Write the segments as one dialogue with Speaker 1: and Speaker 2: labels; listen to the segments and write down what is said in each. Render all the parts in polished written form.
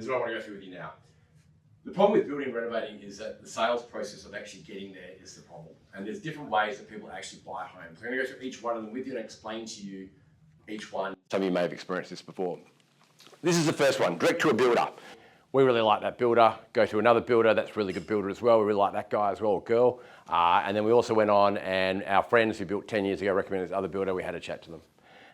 Speaker 1: is what I want to go through with you now. The problem with building and renovating is that the sales process of actually getting there is the problem. And there's different ways that people actually buy homes. I'm going to go through each one of them with you and explain to you each one. Some of you may have experienced this before. This is the first one, direct to a builder. We really like that builder. Go to another builder, that's a really good builder as well. We really like that guy as well, or girl. And then we also went on, and our friends who built 10 years ago recommended this other builder. We had a chat to them.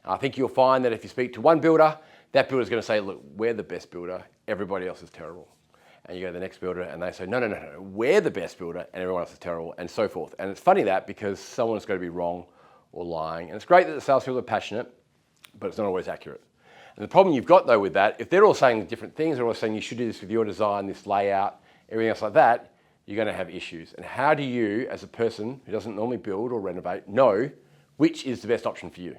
Speaker 1: I think you'll find that if you speak to one builder, that builder's going to say, look, we're the best builder. Everybody else is terrible. And you go to the next builder and they say, no, we're the best builder and everyone else is terrible, and so forth. And it's funny that, because someone's got to be wrong or lying. And it's great that the salespeople are passionate, but it's not always accurate. And the problem you've got though with that, if they're all saying different things, they're all saying you should do this with your design, this layout, everything else like that, you're going to have issues. And how do you, as a person who doesn't normally build or renovate, know which is the best option for you?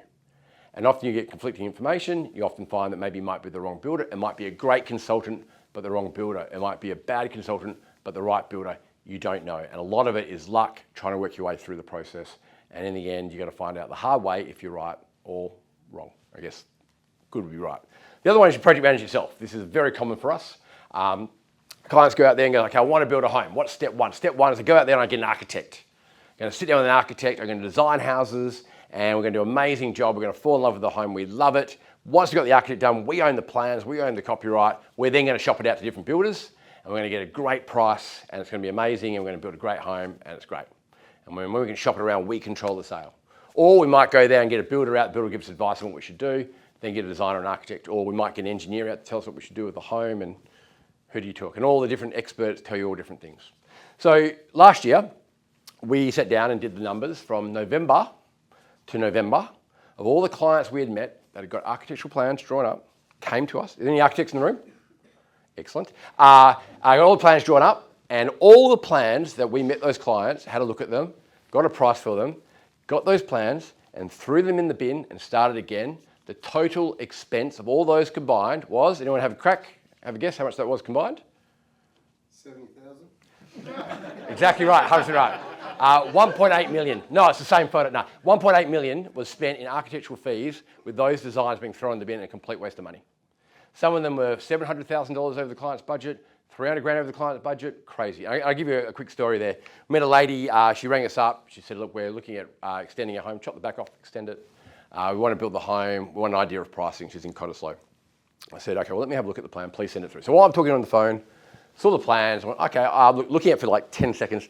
Speaker 1: And often you get conflicting information. You often find that maybe it might be the wrong builder. It might be a great consultant, but the wrong builder. It might be a bad consultant, but the right builder. You don't know. And a lot of it is luck, trying to work your way through the process. And in the end, you've got to find out the hard way if you're right or wrong. I guess good would be right. The other one is you project manage yourself. This is very common for us. Clients go out there and go, okay, I want to build a home. What's step one? Step one is to go out there and I get an architect. I'm going to sit down with an architect. I'm going to design houses, and we're going to do an amazing job. We're going to fall in love with the home. We love it. Once we've got the architect done, we own the plans, we own the copyright. We're then going to shop it out to different builders, and we're going to get a great price, and it's going to be amazing, and we're going to build a great home, and it's great. And when we can shop it around, we control the sale. Or we might go there and get a builder out. The builder gives advice on what we should do, then get a designer and architect. Or we might get an engineer out to tell us what we should do with the home, and who do you talk? And all the different experts tell you all different things. So last year, we sat down and did the numbers from November to November of all the clients we had met that had got architectural plans drawn up, came to us. Is there any architects in the room? Excellent. I got all the plans drawn up, and all the plans that we met those clients, had a look at them, got a price for them, got those plans and threw them in the bin and started again. The total expense of all those combined was, anyone have a crack? Have a guess how much that was combined?
Speaker 2: 70,000.
Speaker 1: Exactly right, 100% right. 1.8 million. No, it's the same photo. No, 1.8 million was spent in architectural fees with those designs being thrown in the bin, a complete waste of money. Some of them were $700,000 over the client's budget, 300 grand over the client's budget, crazy. I'll give you a quick story there. We met a lady, she rang us up. She said, look, we're looking at extending our home, chop the back off, extend it. We want to build the home. We want an idea of pricing. She's in Cottesloe. I said, okay, well, let me have a look at the plan. Please send it through. So while I'm talking on the phone, saw the plans. I went, okay, looking at it for like 10 seconds.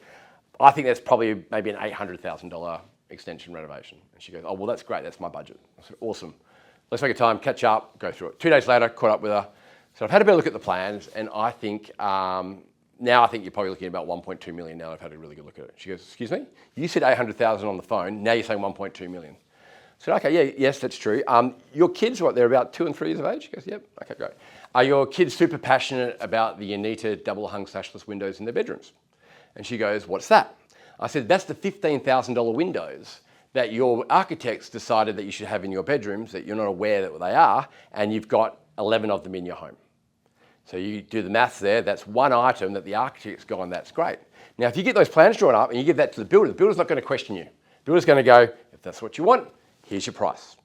Speaker 1: I think that's probably maybe an $800,000 extension renovation. And she goes, oh, well, that's great. That's my budget. I said, awesome. Let's make a time, catch up, go through it. 2 days later, caught up with her. So I've had a better look at the plans, and I think, now I think you're probably looking at about 1.2 million now. I've had a really good look at it. She goes, excuse me? You said 800,000 on the phone. Now you're saying 1.2 million. I said, okay, yeah, yes, that's true. Your kids, what, they're about 2 and 3 years of age? She goes, yep, okay, great. Are your kids super passionate about the Anita double hung sashless windows in their bedrooms? And she goes, what's that? I said, that's the $15,000 windows that your architects decided that you should have in your bedrooms that you're not aware that they are, and you've got 11 of them in your home. So you do the maths there, that's one item that the architect's gone, that's great. Now, if you get those plans drawn up and you give that to the builder's not going to question you. The builder's going to go, if that's what you want, here's your price.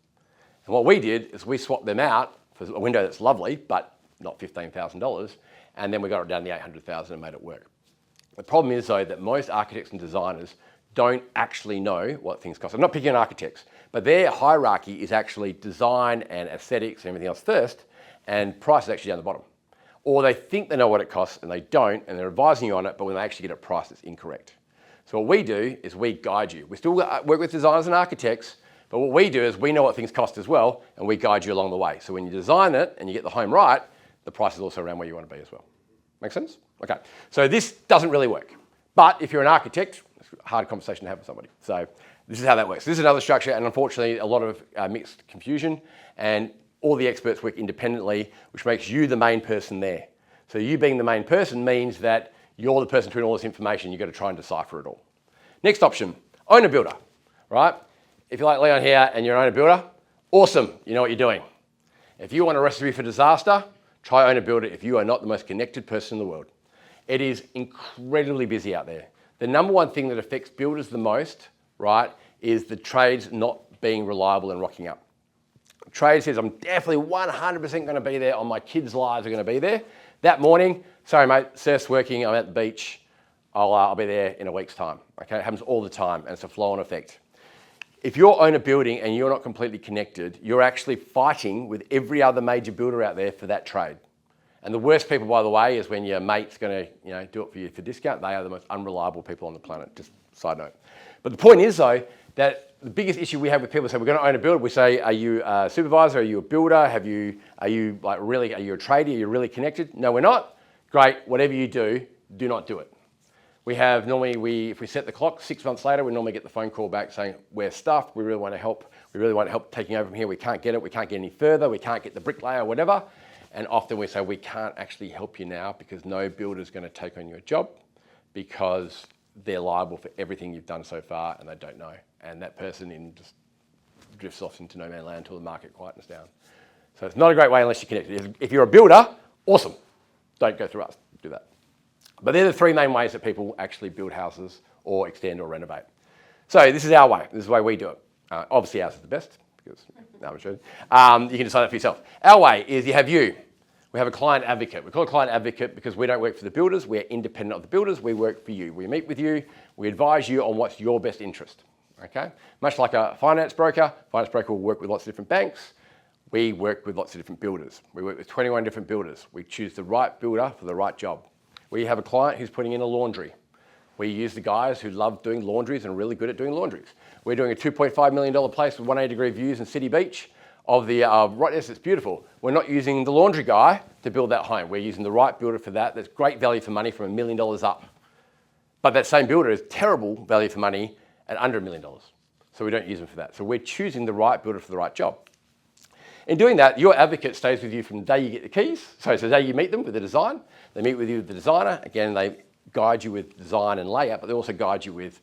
Speaker 1: And what we did is we swapped them out for a window that's lovely, but not $15,000, and then we got it down to $800,000 and made it work. The problem is, though, that most architects and designers don't actually know what things cost. I'm not picking on architects, but their hierarchy is actually design and aesthetics and everything else first, and price is actually down the bottom. Or they think they know what it costs and they don't, and they're advising you on it, but when they actually get it priced, it's incorrect. So what we do is we guide you. We still work with designers and architects, but what we do is we know what things cost as well, and we guide you along the way. So when you design it and you get the home right, the price is also around where you want to be as well. Make sense? Okay. So this doesn't really work. But if you're an architect, it's a hard conversation to have with somebody. So this is how that works. This is another structure, and unfortunately, a lot of mixed confusion, and all the experts work independently, which makes you the main person there. So you being the main person means that you're the person between all this information. You've got to try and decipher it all. Next option, owner builder, right? If you're like Leon here and you're an owner builder, awesome, you know what you're doing. If you want a recipe for disaster, try owner builder if you are not the most connected person in the world. It is incredibly busy out there. The number one thing that affects builders the most, right, is the trades not being reliable and rocking up. Trade says, I'm definitely 100% going to be there, on my kids' lives are going to be there. That morning, sorry mate, surf's working, I'm at the beach, I'll be there in a week's time. Okay, it happens all the time and it's a flow-on effect. If you own a building and you're not completely connected, you're actually fighting with every other major builder out there for that trade. And the worst people, by the way, is when your mate's going to do it for you for discount. They are the most unreliable people on the planet, just side note. But the point is, though, that the biggest issue we have with people say, we're going to own a builder. We say, are you a supervisor? Are you a builder? Are you a trader? Are you really connected? No, we're not. Great, whatever you do not do it. We have normally, if we set the clock 6 months later, we normally get the phone call back saying, we're stuffed, we really want to help. We really want help taking over from here. We can't get it. We can't get any further. We can't get the bricklayer or whatever. And often we say, we can't actually help you now because no builder is going to take on your job because they're liable for everything you've done so far and they don't know. And that person just drifts off into no man's land until the market quietens down. So it's not a great way unless you're connected. If you're a builder, awesome. Don't go through us, do that. But they're the three main ways that people actually build houses or extend or renovate. So this is our way. This is the way we do it. Obviously ours is the best because, no, I'm sure. You can decide it for yourself. Our way is you have you. We have a client advocate. We call it a client advocate because we don't work for the builders. We're independent of the builders. We work for you. We meet with you. We advise you on what's your best interest. Okay? Much like a finance broker will work with lots of different banks. We work with lots of different builders. We work with 21 different builders. We choose the right builder for the right job. We have a client who's putting in a laundry. We use the guys who love doing laundries and are really good at doing laundries. We're doing a $2.5 million place with 180-degree views in City Beach of the, right, yes, it's beautiful. We're not using the laundry guy to build that home. We're using the right builder for that. That's great value for money from $1 million up. But that same builder is terrible value for money at under $1 million. So we don't use them for that. So we're choosing the right builder for the right job. In doing that, your advocate stays with you from the day you get the keys. So it's the day you meet them with the design. They meet with you with the designer. Again, they guide you with design and layout, but they also guide you with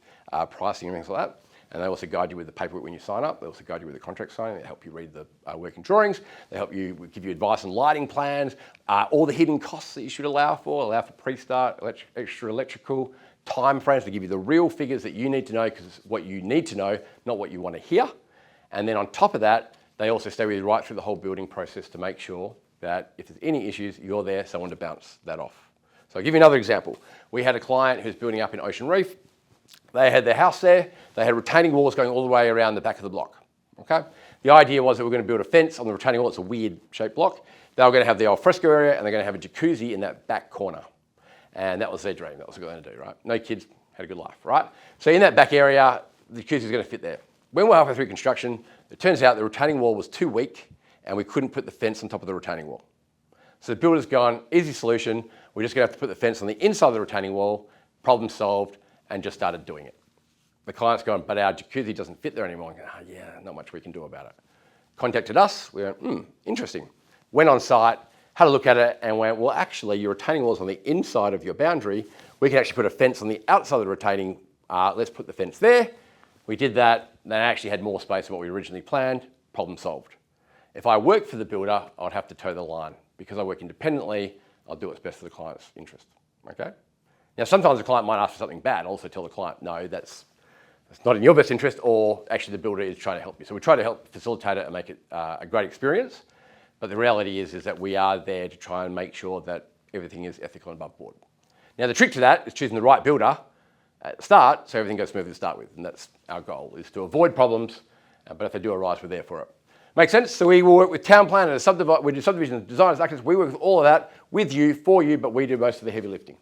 Speaker 1: pricing and things like that. And they also guide you with the paperwork when you sign up. They also guide you with the contract signing. They help you read the working drawings. They help you, give you advice on lighting plans, all the hidden costs that you should allow for pre-start, extra electrical, time frames. They give you the real figures that you need to know because it's what you need to know, not what you want to hear. And then on top of that, they also stay with you right through the whole building process to make sure that if there's any issues, you're there, someone to bounce that off. So I'll give you another example. We had a client who's building up in Ocean Reef. They had their house there. They had retaining walls going all the way around the back of the block. Okay? The idea was that we're going to build a fence on the retaining wall. It's a weird shaped block. They were going to have the al fresco area and they're going to have a jacuzzi in that back corner. And that was their dream. That was what they were going to do, right? No kids, had a good life, right? So in that back area, the jacuzzi is going to fit there. When we're halfway through construction, it turns out the retaining wall was too weak and we couldn't put the fence on top of the retaining wall. So the builder's gone, easy solution. We're just going to have to put the fence on the inside of the retaining wall, problem solved, and just started doing it. The client's gone, but our jacuzzi doesn't fit there anymore. I'm going, yeah, not much we can do about it. Contacted us, we went, interesting. Went on site, had a look at it, and went, well, actually, your retaining wall's on the inside of your boundary. We can actually put a fence on the outside of the retaining. Let's put the fence there. We did that. They actually had more space than what we originally planned. Problem solved. If I worked for the builder, I'd have to toe the line. Because I work independently, I'll do what's best for the client's interest. Okay? Now, sometimes the client might ask for something bad. I'll also tell the client, no, that's not in your best interest, or actually the builder is trying to help you. So we try to help facilitate it and make it a great experience. But the reality is that we are there to try and make sure that everything is ethical and above board. Now, the trick to that is choosing the right builder at the start so everything goes smoothly to start with. And that's our goal, is to avoid problems. But if they do arise, we're there for it. Make sense? So we will work with town plan and we do subdivision designers, architects. We work with all of that with you, for you, but we do most of the heavy lifting.